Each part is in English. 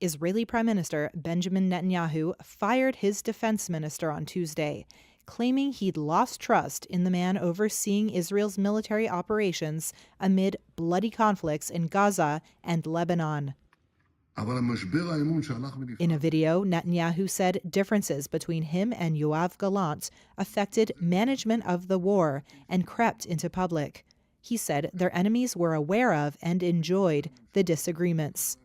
Israeli Prime Minister Benjamin Netanyahu fired his defense minister on Tuesday, claiming he'd lost trust in the man overseeing Israel's military operations amid bloody conflicts in Gaza and Lebanon. In a video, Netanyahu said differences between him and Yoav Gallant affected management of the war and crept into public. He said their enemies were aware of and enjoyed the disagreements.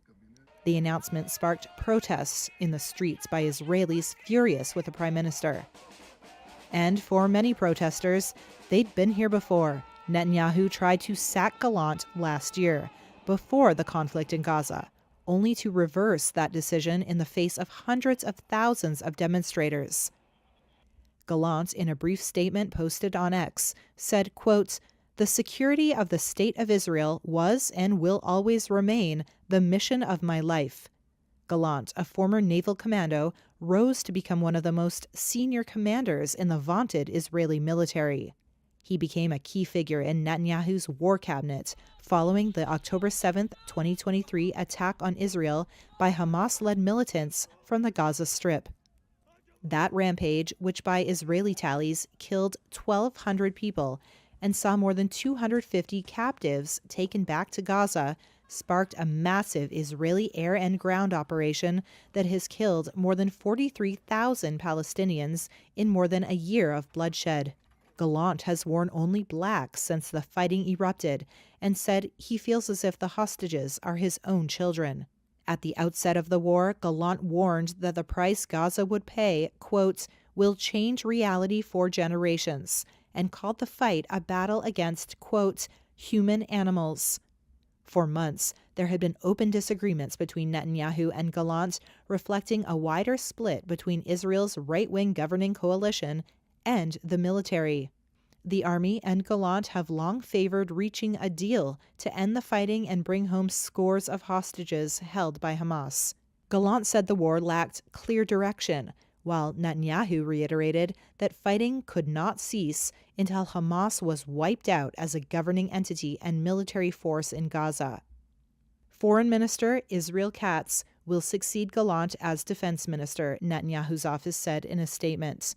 The announcement sparked protests in the streets by Israelis furious with the prime minister. And for many protesters, they'd been here before. Netanyahu tried to sack Gallant last year, before the conflict in Gaza, only to reverse that decision in the face of hundreds of thousands of demonstrators. Gallant, in a brief statement posted on X, said, quote, "The security of the State of Israel was and will always remain the mission of my life." Gallant, a former naval commando, rose to become one of the most senior commanders in the vaunted Israeli military. He became a key figure in Netanyahu's war cabinet following the October 7, 2023 attack on Israel by Hamas-led militants from the Gaza Strip. That rampage, which by Israeli tallies killed 1,200 people and saw more than 250 captives taken back to Gaza, sparked a massive Israeli air and ground operation that has killed more than 43,000 Palestinians in more than a year of bloodshed. Gallant has worn only black since the fighting erupted and said he feels as if the hostages are his own children. At the outset of the war, Gallant warned that the price Gaza would pay, quote, "will change reality for generations," and called the fight a battle against, quote, "human animals." For months, there had been open disagreements between Netanyahu and Gallant, reflecting a wider split between Israel's right-wing governing coalition and the military. The army and Gallant have long favored reaching a deal to end the fighting and bring home scores of hostages held by Hamas. Gallant said the war lacked clear direction, while Netanyahu reiterated that fighting could not cease until Hamas was wiped out as a governing entity and military force in Gaza. Foreign Minister Israel Katz will succeed Gallant as defense minister, Netanyahu's office said in a statement.